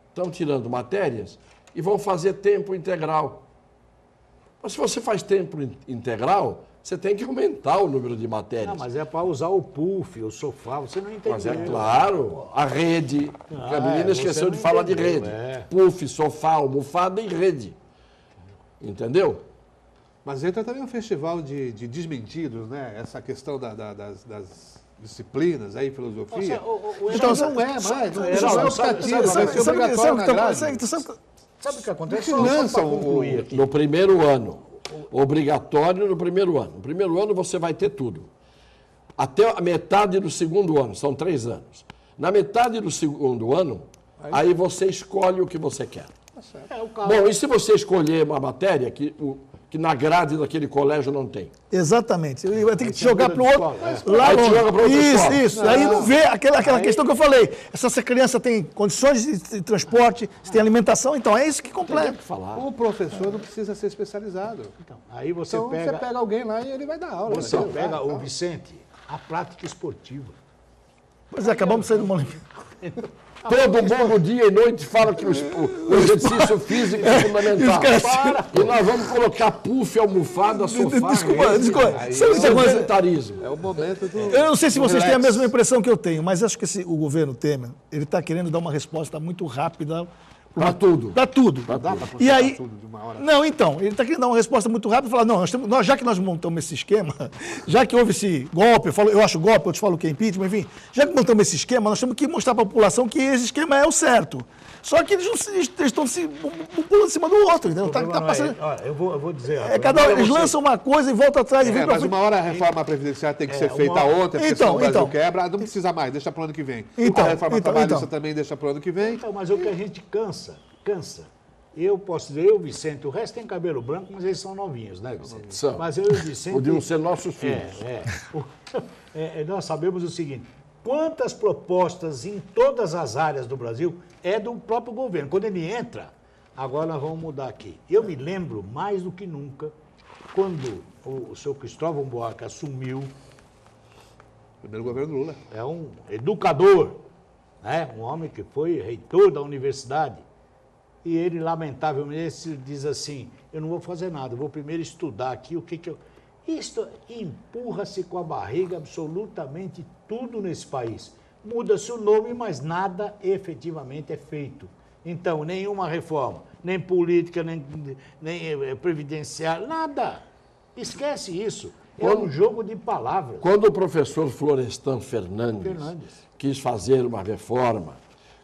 estão tirando matérias e vão fazer tempo integral. Mas se você faz tempo integral, você tem que aumentar o número de matérias. Não, mas é para usar o puff, o sofá, você não entendeu. Mas é claro, a rede, a menina esqueceu de falar de rede. Puff, sofá, almofada e rede. Entendeu? Mas entra também um festival de desmentidos, né? Essa questão das disciplinas aí, filosofia. Então, não é mais, não é Geraldo, optativo, vai ser obrigatório na grade. Sabe o que acontece? Que lançam concluir aqui. No primeiro ano, obrigatório no primeiro ano. No primeiro ano você vai ter tudo. Até a metade do segundo ano, são 3 anos. Na metade do segundo ano, aí você escolhe o que você quer. Bom, e se você escolher uma matéria que na grade daquele colégio não tem? Exatamente. Ele vai ter que te jogar para o outro. Lá Aí te joga para outra isso, escola. isso. Aí não vê aquela questão que eu falei. Se essa criança tem condições de transporte, se tem alimentação, então é isso que Tem completa. que falar. O professor não precisa ser especializado. Então, aí você Então pega, você pega alguém lá e ele vai dar aula. você entendeu? pega o Vicente, a prática esportiva. Pois é, acabamos de sair do momento. Todo mundo, dia e noite, fala que o exercício físico é fundamental. E nós vamos colocar puff, almofada, sofá. Desculpa. rede. Sabe o que acontece? Sedentarismo. É o momento do. Eu não sei se vocês têm a relax. mesma impressão que eu tenho, mas acho que o governo Temer, ele está querendo dar uma resposta muito rápida. Para tudo. Para tudo. E aí, tudo de uma hora. não, então, ele está querendo dar uma resposta muito rápida e falar, não, já que nós montamos esse esquema, já que houve esse golpe, eu acho golpe, outros falam que é impeachment, enfim, já que montamos esse esquema, nós temos que mostrar para a população que esse esquema é o certo. Só que eles estão se pulando em cima do outro, entendeu? Tá passando, Olha, eu vou dizer. eles lançam uma coisa e voltam atrás e vem para Mas uma hora a reforma previdenciária tem que ser feita uma- ontem, porque senão o Brasil então. quebra. Não precisa mais, deixa para o ano que vem. Então, A reforma então, trabalhista então. também deixa para o ano que vem. Então, mas o que a gente cansa. Eu posso dizer, eu, Vicente, o resto tem cabelo branco, mas eles são novinhos, né, Vicente? São. Mas eu e o Vicente... Podiam ser nossos filhos. Nós sabemos o seguinte, quantas propostas em todas as áreas do Brasil é do próprio governo. Quando ele entra, agora nós vamos mudar aqui. Eu me lembro, mais do que nunca, quando o senhor Cristóvão Buarque assumiu, Primeiro governo Lula. é um educador, né? Um homem que foi reitor da universidade. E ele, lamentavelmente, diz assim, eu não vou fazer nada, eu vou primeiro estudar aqui o que eu... Isto empurra-se com a barriga absolutamente tudo nesse país. Muda-se o nome, mas nada efetivamente é feito. Então, nenhuma reforma, nem política, nem previdenciária, nada. Esquece isso. É um jogo de palavras. Quando o professor Florestan Fernandes quis fazer uma reforma,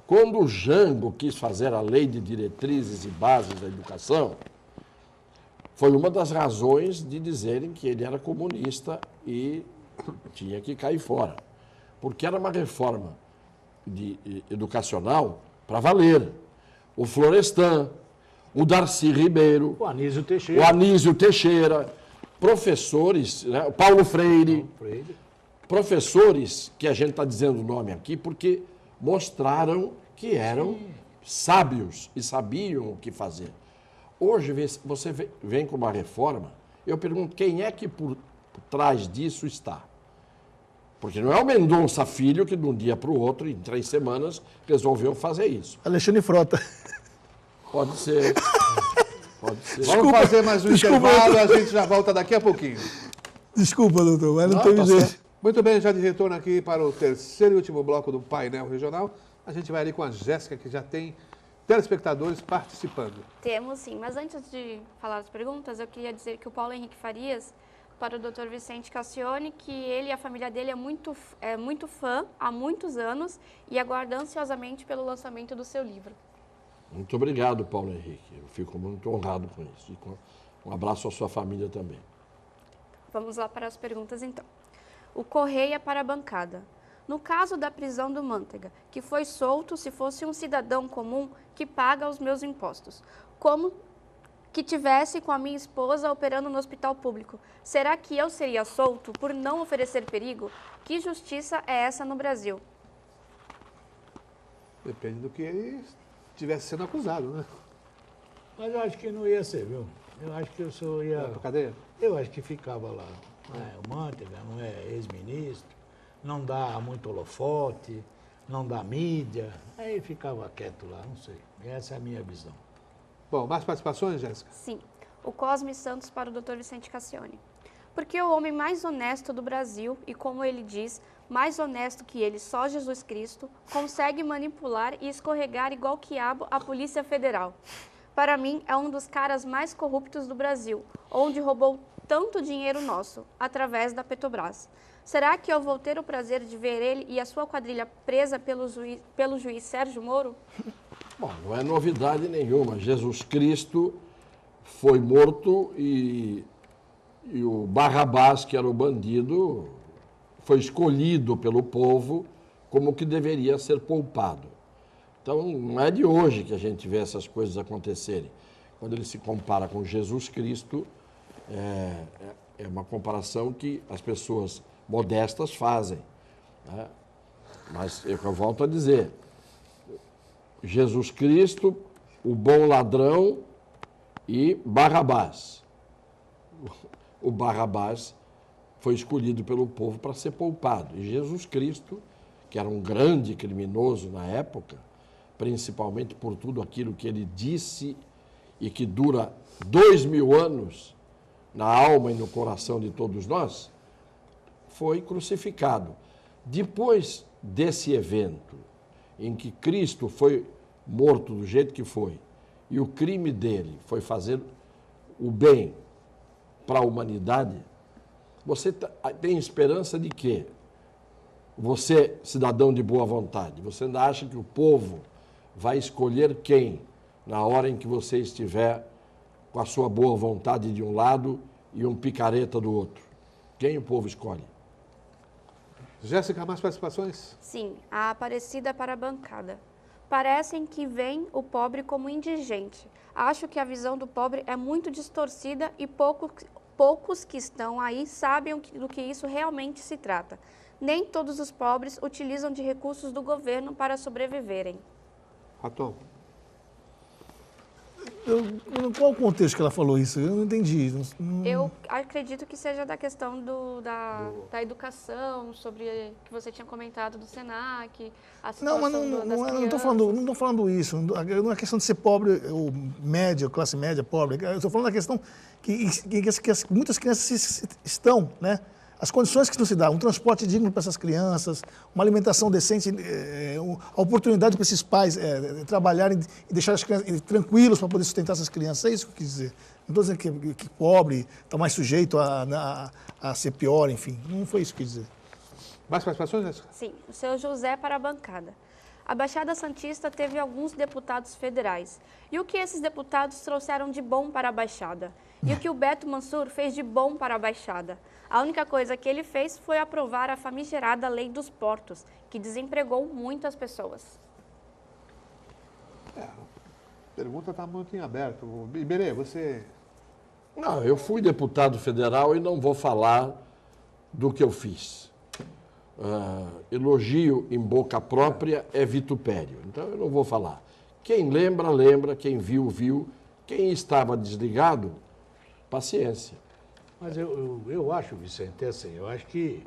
quando o Jango quis fazer a lei de diretrizes e bases da educação, foi uma das razões de dizerem que ele era comunista e tinha que cair fora. Porque era uma reforma educacional para valer. O Florestan, o Darcy Ribeiro, O Anísio Teixeira, professores, né, o Paulo Freire, professores que a gente está dizendo o nome aqui porque mostraram que eram sábios e sabiam o que fazer. Hoje você vem com uma reforma, eu pergunto quem é que por trás disso está? Porque não é o Mendonça Filho que de um dia para o outro, em 3 semanas, resolveu fazer isso. Alexandre Frota. Pode ser. Pode ser. Vamos fazer mais um intervalo, a gente já volta daqui a pouquinho. Desculpa, doutor, mas não Não, teve tá jeito. certo. Muito bem, já de retorno aqui para o terceiro e último bloco do painel regional. A gente vai ali com a Jéssica, que já tem telespectadores participando. Temos sim, mas antes de falar as perguntas, eu queria dizer que o Paulo Henrique Farias, para o Dr. Vicente Cassione, que ele e a família dele é muito fã há muitos anos e aguarda ansiosamente pelo lançamento do seu livro. Muito obrigado, Paulo Henrique. Eu fico muito honrado com isso. E um abraço à sua família também. Vamos lá para as perguntas então. O Correia para a bancada. No caso da prisão do Manteiga, que foi solto se fosse um cidadão comum que paga os meus impostos, como que tivesse com a minha esposa operando no hospital público, será que eu seria solto por não oferecer perigo? Que justiça é essa no Brasil? Depende do que ele estivesse sendo acusado, né? Mas eu acho que não ia ser, viu? Eu acho que o senhor ia... Pra cadeia? Eu acho que ficava lá. O Manteiga não é ex-ministro, não dá muito holofote, não dá mídia. Aí ficava quieto lá, não sei. Essa é a minha visão. Bom, mais participações, Jéssica? Sim. O Cosme Santos para o Dr. Vicente Cassione. Porque o homem mais honesto do Brasil, e como ele diz, mais honesto que ele, só Jesus Cristo, consegue manipular e escorregar igual quiabo a Polícia Federal. Para mim, é um dos caras mais corruptos do Brasil, onde roubou tanto dinheiro nosso, através da Petrobras. Será que eu vou ter o prazer de ver ele e a sua quadrilha presa pelo juiz Sérgio Moro? Bom, não é novidade nenhuma. Jesus Cristo foi morto e o Barrabás, que era o bandido, foi escolhido pelo povo como que deveria ser poupado. Então, não é de hoje que a gente vê essas coisas acontecerem. Quando ele se compara com Jesus Cristo, é uma comparação que as pessoas modestas fazem, né? Mas eu volto a dizer, Jesus Cristo, o bom ladrão e Barrabás. O Barrabás foi escolhido pelo povo para ser poupado. E Jesus Cristo, que era um grande criminoso na época, principalmente por tudo aquilo que ele disse e que dura 2000 anos na alma e no coração de todos nós, foi crucificado. Depois desse evento, em que Cristo foi morto do jeito que foi, e o crime dele foi fazer o bem para a humanidade, você tem esperança de quê? Você, cidadão de boa vontade, você ainda acha que o povo vai escolher quem na hora em que você estiver com a sua boa vontade de um lado e um picareta do outro? Quem o povo escolhe? Jéssica, mais participações? Sim, a Aparecida para a bancada. Parecem que veem o pobre como indigente. Acho que a visão do pobre é muito distorcida e poucos que estão aí sabem do que isso realmente se trata. Nem todos os pobres utilizam de recursos do governo para sobreviverem. Raton. qual o contexto que ela falou isso? Eu não entendi. Eu acredito que seja da questão da educação, sobre que você tinha comentado do SENAC, a situação Não, mas não estou falando isso. Não é questão de ser pobre ou média, classe média, pobre. Eu estou falando da questão que muitas crianças estão, né? As condições que não se dá, um transporte digno para essas crianças, uma alimentação decente, a oportunidade para esses pais trabalharem e deixar as crianças tranquilos para poder sustentar essas crianças. É isso que eu quis dizer. Não estou dizendo que pobre está mais sujeito a ser pior, enfim. Não foi isso que eu quis dizer. Mais participações, Jéssica? Sim, o seu José para a bancada. A Baixada Santista teve alguns deputados federais. E o que esses deputados trouxeram de bom para a Baixada? E o que o Beto Mansur fez de bom para a Baixada? A única coisa que ele fez foi aprovar a famigerada Lei dos Portos, que desempregou muitas pessoas. A pergunta está muito em aberto. Iberê, você... Não, eu fui deputado federal e não vou falar do que eu fiz. Elogio em boca própria é vitupério, então eu não vou falar. Quem lembra, lembra, quem viu, viu. Quem estava desligado, paciência. Mas eu acho, Vicente, assim, eu acho que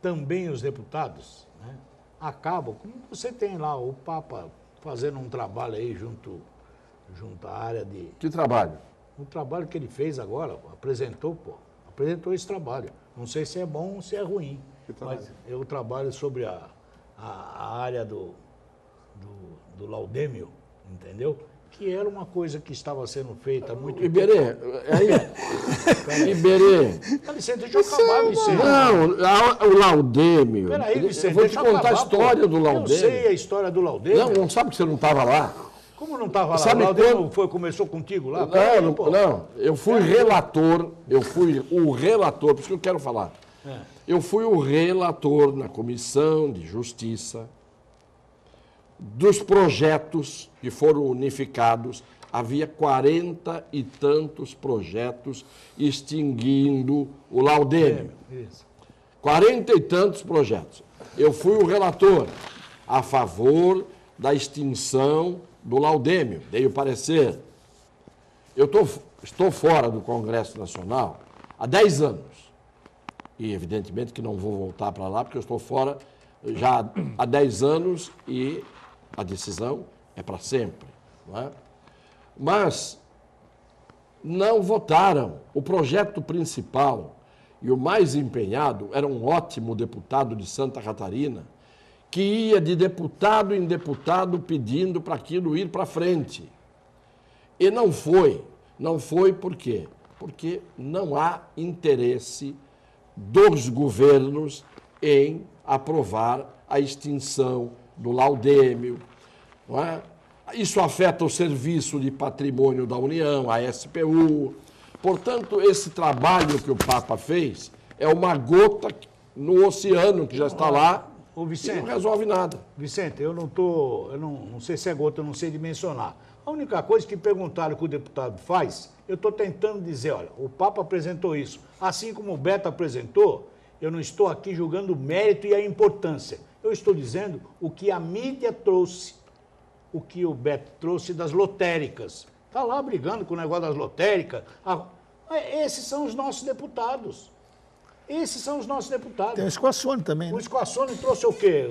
também os deputados, né, acabam, como você tem lá o Papa fazendo um trabalho aí junto à área de... Que trabalho? O trabalho que ele fez agora, apresentou esse trabalho. Não sei se é bom ou se é ruim, mas eu trabalho sobre a área do laudêmio, entendeu? Que era uma coisa que estava sendo feita há muito Iberê, Iberê. Vicente, deixa eu acabar, Vicente. Não, o laudêmio. Peraí, Vicente, eu vou te contar a história do laudêmio. Eu sei a história do laudêmio. Não sabe que você não estava lá? Como não estava lá? Sabe O laudêmio começou contigo lá? Não, eu fui relator, por isso que eu quero falar. Eu fui o relator na Comissão de Justiça dos projetos que foram unificados. Havia 40 e tantos projetos extinguindo o laudêmio. 40 e tantos projetos. Eu fui o relator a favor da extinção do laudêmio, dei o parecer. Eu estou fora do Congresso Nacional há 10 anos. E, evidentemente, que não vou voltar para lá, porque eu estou fora já há 10 anos e a decisão é para sempre. Não é? Mas não votaram. O projeto principal e o mais empenhado era um ótimo deputado de Santa Catarina, que ia de deputado em deputado pedindo para aquilo ir para frente. E não foi. Não foi por quê? Porque não há interesse dos governos em aprovar a extinção do laudêmio. Não é? Isso afeta o Serviço de Patrimônio da União, a SPU. Portanto, esse trabalho que o Papa fez é uma gota no oceano que já está lá. Ô, Vicente, e não resolve nada. Vicente, eu não sei se é gota, eu não sei dimensionar. A única coisa que perguntaram que o deputado faz, eu estou tentando dizer, olha, o Papa apresentou isso. Assim como o Beto apresentou, eu não estou aqui julgando o mérito e a importância. Eu estou dizendo o que a mídia trouxe, o que o Beto trouxe das lotéricas. Está lá brigando com o negócio das lotéricas. Esses são os nossos deputados. Esses são os nossos deputados. Tem o Squassone também, né? O Squassone trouxe o quê?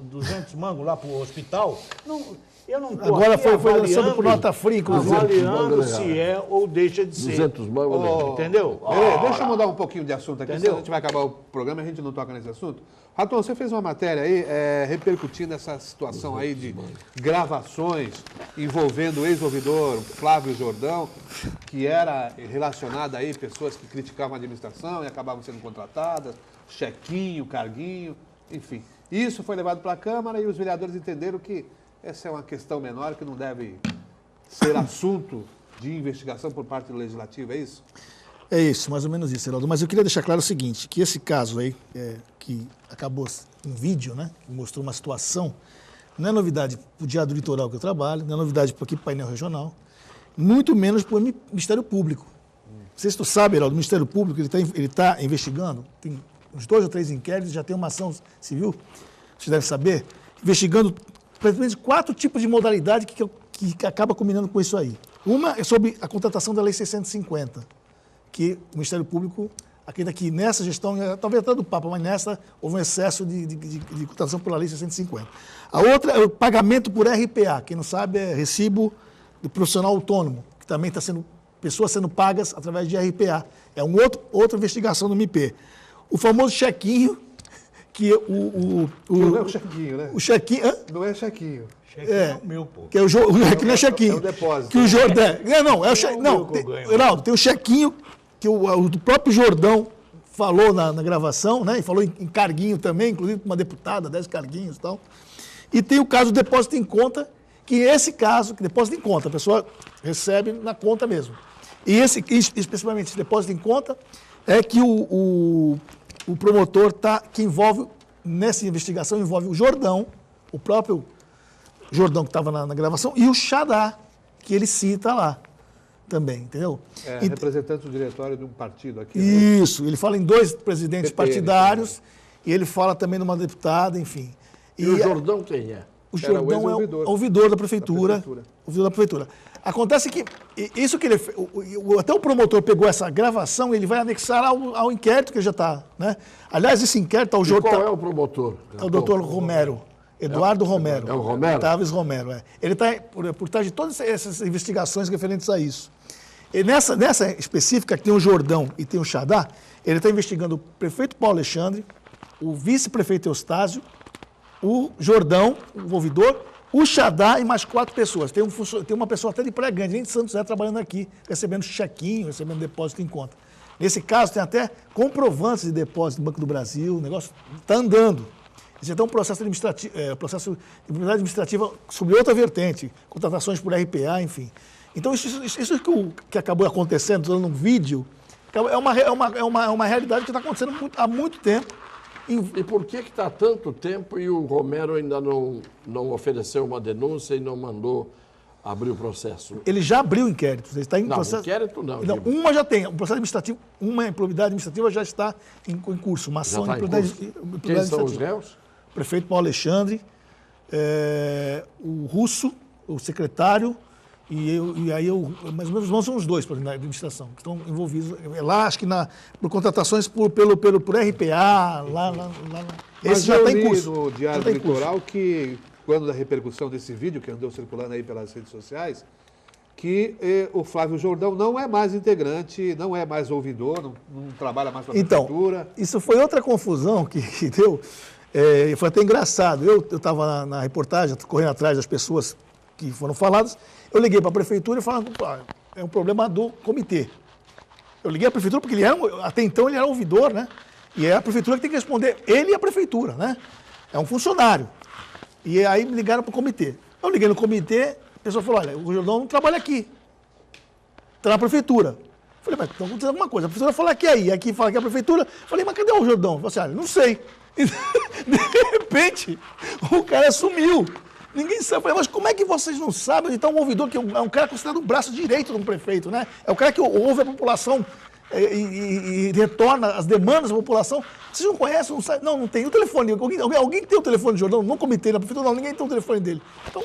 200 mangos lá para o hospital? Não, eu não estou agora foi lançado por nota fria, inclusive. Avaliando se é ou deixa de ser. 200 mangos, entendeu? Deixa eu mudar um pouquinho de assunto aqui, senão a gente vai acabar o programa e a gente não toca nesse assunto. Raton, você fez uma matéria aí repercutindo essa situação aí de gravações envolvendo o ex-ouvidor Flávio Jordão, que era relacionada aí pessoas que criticavam a administração e acabavam sendo contratadas, chequinho, carguinho, enfim. Isso foi levado para a Câmara e os vereadores entenderam que essa é uma questão menor que não deve ser assunto de investigação por parte do Legislativo, é isso? É isso, mais ou menos isso, Heraldo. Mas eu queria deixar claro o seguinte, que esse caso aí, que acabou em vídeo, né, que mostrou uma situação, não é novidade para o Diário do Litoral que eu trabalho, não é novidade para aqui para o painel regional, muito menos para o Ministério Público. Não sei se tu sabe, Heraldo, o Ministério Público ele tá investigando, tem uns 2 ou 3 inquéritos, já tem uma ação civil, você deve saber, investigando praticamente 4 tipos de modalidade que que acaba combinando com isso aí. Uma é sobre a contratação da Lei 650, que o Ministério Público acredita que nessa gestão, talvez até do Papa, mas nessa houve um excesso de contratação pela Lei 650. A outra é o pagamento por RPA. Quem não sabe é recibo do profissional autônomo, que também está sendo, pessoas sendo pagas através de RPA. É outra investigação do MP. O famoso chequinho, que não é o chequinho, né? O chequinho... Não é chequinho. Cheque é o meu, pô. Que é que não é chequinho. É o depósito. Que o Jordão... Não, é o chequinho. Não, Ronaldo, tem o chequinho que o próprio Jordão falou na gravação, né? E falou em carguinho também, inclusive uma deputada, 10 carguinhos e tal. E tem o caso do depósito em conta, que esse caso, que depósito em conta, a pessoa recebe na conta mesmo. E especificamente esse depósito em conta, é que o promotor que envolve, nessa investigação, envolve o Jordão, o próprio Jordão que estava na gravação, e o Xadá, que ele cita lá também, entendeu? Representante do diretório de um partido aqui. Isso, ele fala em 2 presidentes PPN, partidários, e ele fala também numa deputada, enfim. E o Jordão quem é? O Jordão é o ouvidor da prefeitura. O ouvidor da prefeitura. Acontece que isso que ele até o promotor pegou essa gravação, ele vai anexar ao inquérito que já está, né? Aliás, esse inquérito ao Jordão. Qual é o promotor? É o doutor Romero. Eduardo Romero. É o Romero? Tavis Romero, é. Ele está por trás de todas essas investigações referentes a isso. E nessa específica, que tem o Jordão e tem o Xadá, ele está investigando o prefeito Paulo Alexandre, o vice-prefeito Eustácio, o Jordão, o ouvidor, o Xadá e mais 4 pessoas. Tem uma pessoa até de Praia Grande, nem de Santos José, trabalhando aqui, recebendo chequinho, recebendo depósito em conta. Nesse caso, tem até comprovantes de depósito do Banco do Brasil, o negócio está andando. Isso é até um processo administrativo, processo de impunidade administrativa sobre outra vertente, contratações por RPA, enfim. Então, isso que acabou acontecendo, dando um vídeo, é uma realidade que está acontecendo há muito tempo. E por que está tanto tempo e o Romero ainda não ofereceu uma denúncia e não mandou abrir o processo? Ele já abriu o inquérito. Ele está em Não, processo... inquérito não. Não, uma já tem. Um processo administrativo, uma improbidade administrativa já está em curso. Uma ação de improbidade Quem são os réus? O prefeito Paulo Alexandre, o Russo, o secretário, mais ou menos são os 2 na administração que estão envolvidos. Lá, acho que por contratações por RPA, lá. Mas esse já está em curso. No Diário Eleitoral que, quando da repercussão desse vídeo, que andou circulando aí pelas redes sociais, que o Flávio Jordão não é mais integrante, não é mais ouvidor, não trabalha mais para a prefeitura. Então, isso foi outra confusão que deu. Foi até engraçado. Eu estava na reportagem, correndo atrás das pessoas que foram faladas. Eu liguei para a prefeitura e falava, é um problema do comitê. Eu liguei à prefeitura porque até então ele era ouvidor, né? E é a prefeitura que tem que responder, ele e a prefeitura, né? É um funcionário. E aí me ligaram para o comitê. Eu liguei no comitê, a pessoa falou, olha, o Jordão não trabalha aqui. Está na prefeitura. Eu falei, mas está acontecendo alguma coisa. A prefeitura fala que aí, aqui fala que é a prefeitura. Eu falei, mas cadê o Jordão? Eu falei assim, não sei. E, de repente, o cara sumiu. Ninguém sabe. Eu falei, mas como é que vocês não sabem onde está um ouvidor, que é um cara considerado um braço direito de um prefeito, né? É o cara que ouve a população e retorna as demandas da população. Vocês não conhecem, não sabem? Não tem o telefone. Alguém tem o telefone do Jordão? Não comitê na prefeitura, não. Ninguém tem o telefone dele. Então,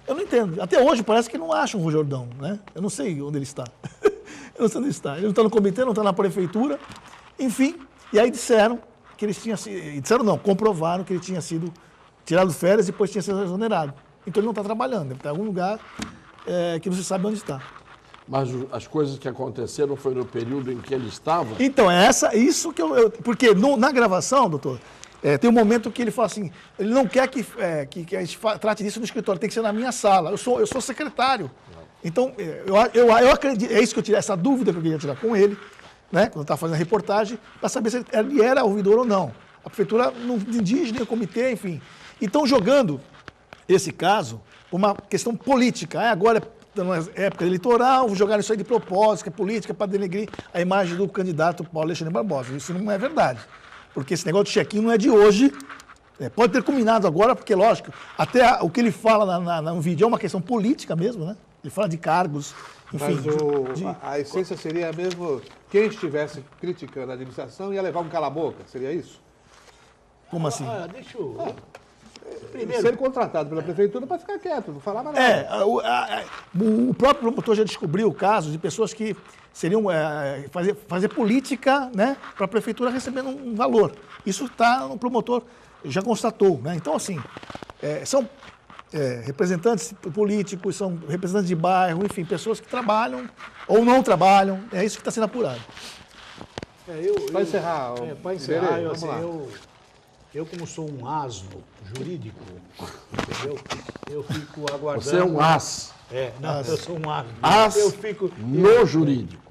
eu não entendo. Até hoje parece que não acham o Jordão, né? Eu não sei onde ele está. Eu não sei onde ele está. Ele não está no comitê, não está na prefeitura. Enfim, e aí disseram que eles tinham sido... Disseram não, comprovaram que ele tinha sido tirado férias e depois tinha sido exonerado. Então ele não está trabalhando, deve estar em algum lugar que não se sabe onde está. Mas as coisas que aconteceram foi no período em que ele estava? Então, isso que eu... Porque na gravação, doutor, tem um momento que ele fala assim, ele não quer que a gente trate disso no escritório, tem que ser na minha sala. Eu sou secretário. Então, eu acredito, é isso que eu tirei, essa dúvida que eu queria tirar com ele, né, quando eu estava fazendo a reportagem, para saber se ele era ouvidor ou não. A prefeitura não indígena, o comitê, enfim. Então, jogando esse caso por uma questão política. Agora é época eleitoral, jogaram isso aí de propósito, que é política, para denegrir a imagem do candidato Paulo Alexandre Barbosa. Isso não é verdade. Porque esse negócio de check-in não é de hoje. Pode ter combinado agora, porque, lógico, até o que ele fala no vídeo é uma questão política mesmo, né? Ele fala de cargos, enfim. Mas a essência seria mesmo, quem estivesse criticando a administração ia levar um cala-boca, seria isso? Como assim? Deixa eu... ser contratado pela prefeitura para ficar quieto, não falar mais nada. O próprio promotor já descobriu casos de pessoas que seriam fazer política, né, para a prefeitura recebendo um valor. Isso está no promotor, já constatou. Né? Então, assim, são representantes políticos, são representantes de bairro, enfim, pessoas que trabalham ou não trabalham. É isso que está sendo apurado. Para encerrar, Para encerrar, vamos lá. eu como sou um asno jurídico, entendeu? Eu fico aguardando... Você é um as. Não, eu sou um asno. As Eu fico... no jurídico.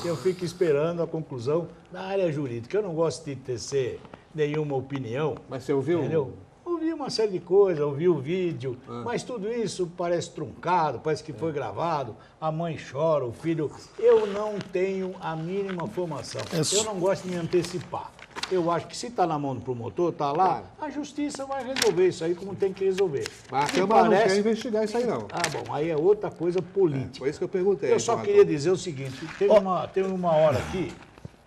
Eu fico esperando a conclusão da área jurídica. Eu não gosto de tecer nenhuma opinião. Mas você ouviu? Entendeu? Ouvi uma série de coisas, ouvi o vídeo, mas tudo isso parece truncado, parece que foi gravado, a mãe chora, o filho... Eu não tenho a mínima formação. Eu não gosto de me antecipar. Eu acho que se está na mão do promotor, está lá, a justiça vai resolver isso aí como tem que resolver. Mas a Câmara não quer investigar isso aí, não. Bom, aí é outra coisa política. Foi isso que eu perguntei. Eu só queria dizer o seguinte, teve uma hora aqui,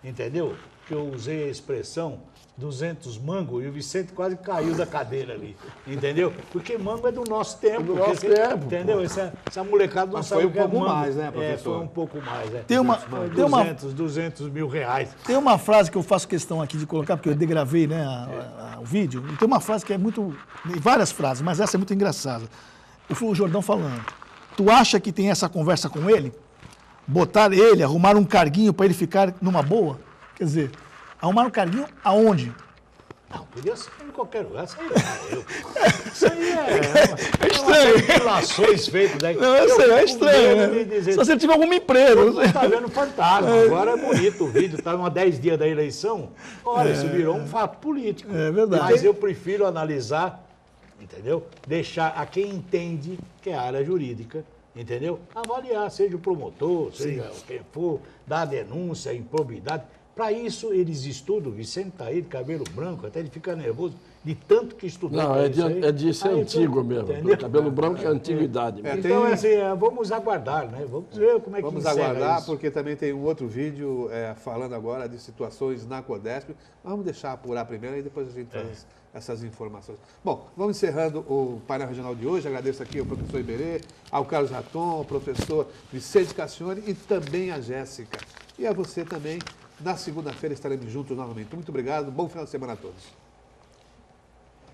entendeu? Que eu usei a expressão 200 mangos e o Vicente quase caiu da cadeira ali, entendeu? Porque mango é do nosso tempo. Do nosso tempo, entendeu? Essa molecada não Mas sabe foi o que é um pouco mango. mais, né, professor? Foi um pouco mais, Tem uma- 200 mil reais. Tem uma frase que eu faço questão aqui de colocar, porque eu degravei, né, o vídeo, e tem uma frase que é muito... Várias frases, mas essa é muito engraçada. O Jordão falando, tu acha que tem essa conversa com ele? Botar ele, arrumar um carguinho para ele ficar numa boa? Quer dizer, arrumar um carguinho aonde? Não, podia ser em qualquer lugar, isso aí não é eu. Isso aí é estranho. relações feitas. Né? Não, eu sei, é estranho, né? De dizer, Se você tiver alguma empresa... não sei. tá vendo fantasma. Agora é bonito o vídeo, tá há 10 dias da eleição. Olha, isso virou um fato político. É verdade. Mas eu prefiro analisar, entendeu? Deixar a quem entende, que é a área jurídica, entendeu? Avaliar, seja o promotor, seja quem for, dar a denúncia, a improbidade. Para isso, eles estudam. O Vicente está aí de cabelo branco, até ele fica nervoso de tanto que estudou. Não, é de ser antigo mesmo. entendeu? Cabelo branco é antiguidade mesmo. Então, assim, vamos aguardar, né? Vamos ver como é que Vamos encerra aguardar, isso. porque também tem um outro vídeo falando agora de situações na Codesp. Mas vamos deixar apurar primeiro e depois a gente traz essas informações. Bom, vamos encerrando o painel regional de hoje. Agradeço aqui ao professor Iberê, ao Carlos Raton, ao professor Vicente Cassione e também a Jéssica. E a você também. Na segunda-feira estaremos juntos novamente. Muito obrigado. Bom final de semana a todos.